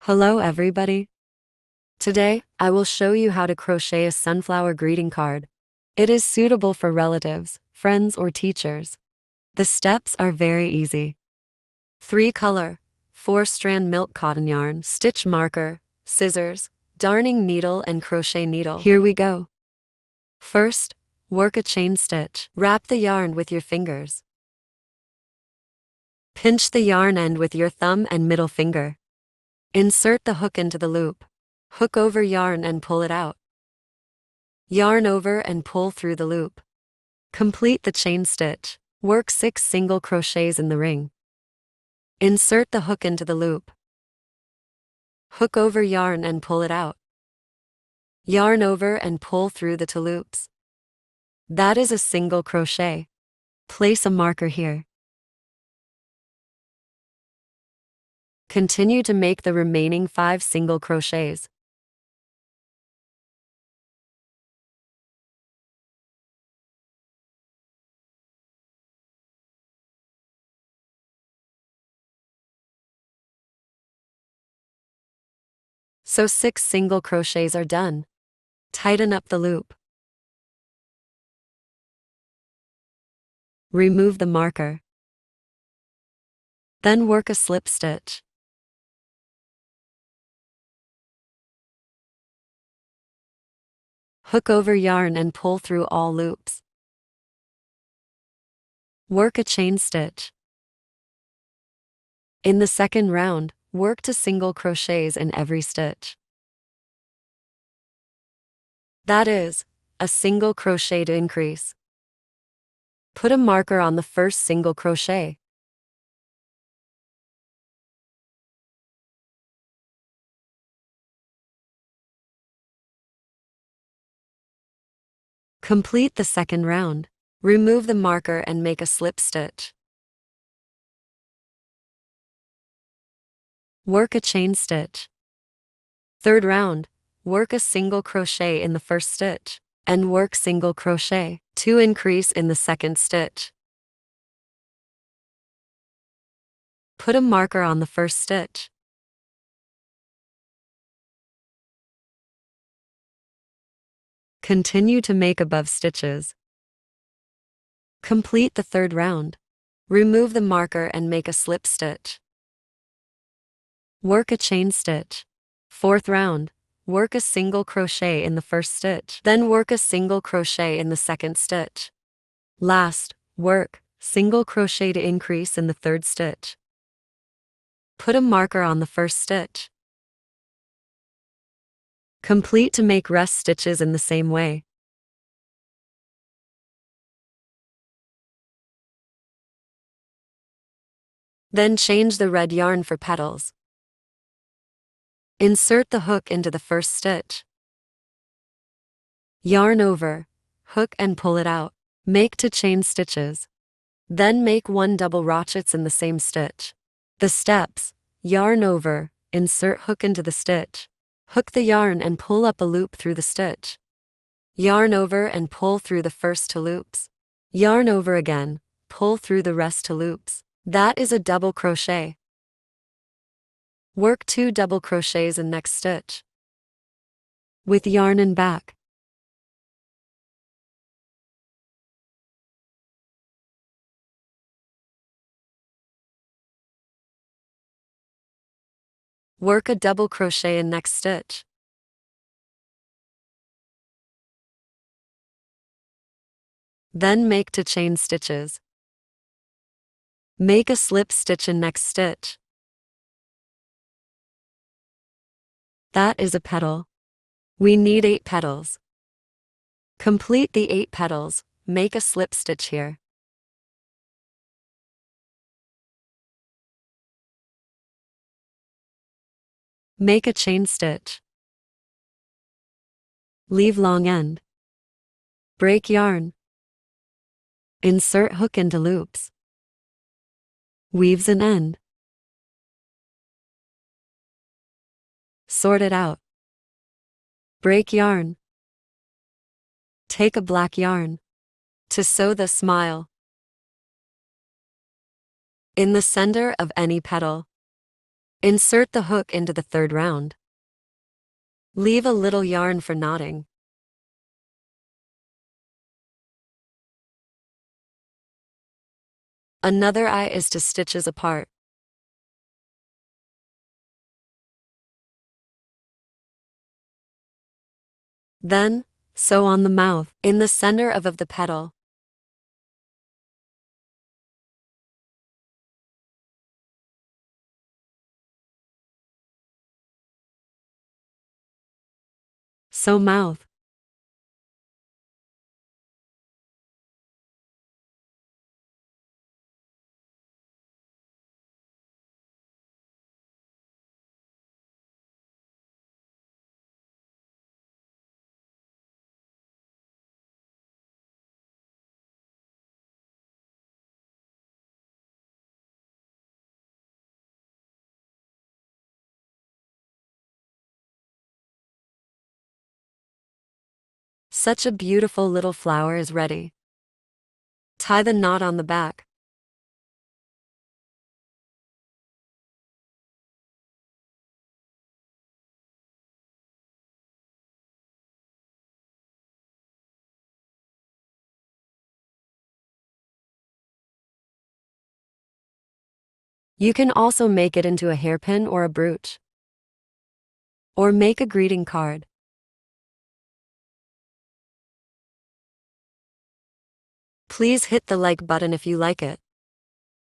Hello everybody. Today, I will show you how to crochet a sunflower greeting card. It is suitable for relatives, friends, or teachers. The steps are very easy. 3 color, 4 strand milk cotton yarn, stitch marker, scissors, darning needle and crochet needle. Here we go. First, work a chain stitch. Wrap the yarn with your fingers. Pinch the yarn end with your thumb and middle finger. Insert the hook into the loop. Hook over yarn and pull it out. Yarn over and pull through the loop. Complete the chain stitch. Work 6 single crochets in the ring. Insert the hook into the loop. Hook over yarn and pull it out. Yarn over and pull through the 2 loops. That is a single crochet. Place a marker here. Continue to make the remaining 5 single crochets. So 6 single crochets are done. Tighten up the loop. Remove the marker. Then work a slip stitch. Hook over yarn and pull through all loops. Work a chain stitch. In the second round, work 2 single crochets in every stitch. That is, a single crochet to increase. Put a marker on the first single crochet. Complete the second round. Remove the marker and make a slip stitch. Work a chain stitch. Third round, work a single crochet in the first stitch, and work single crochet to increase in the second stitch. Put a marker on the first stitch. Continue to make above stitches. Complete the third round. Remove the marker and make a slip stitch. Work a chain stitch. Fourth round, work a single crochet in the first stitch, then work a single crochet in the second stitch. Last, work single crochet to increase in the third stitch. Put a marker on the first stitch. Complete to make rest stitches in the same way. Then change the red yarn for petals. Insert the hook into the first stitch. Yarn over, hook and pull it out. Make 2 chain stitches. Then make 1 double crochets in the same stitch. The steps: yarn over, insert hook into the stitch. Hook the yarn and pull up a loop through the stitch. Yarn over and pull through the first 2 loops. Yarn over again, pull through the rest 2 loops. That is a double crochet. Work 2 double crochets in next stitch. With yarn and back. Work a double crochet in next stitch. Then make 2 chain stitches. Make a slip stitch in next stitch. That is a petal. We need 8 petals. Complete the 8 petals, make a slip stitch here. Make a chain stitch. Leave long end. Break yarn. Insert hook into loops. Weaves an end. Sort it out. Break yarn. Take a black yarn. To sew the smile. In the center of any petal. Insert the hook into the third round. Leave a little yarn for knotting. Another eye is to stitches apart. Then, sew on the mouth, in the center of the petal. Sew mouth. Such a beautiful little flower is ready. Tie the knot on the back. You can also make it into a hairpin or a brooch. Or make a greeting card. Please hit the like button if you like it.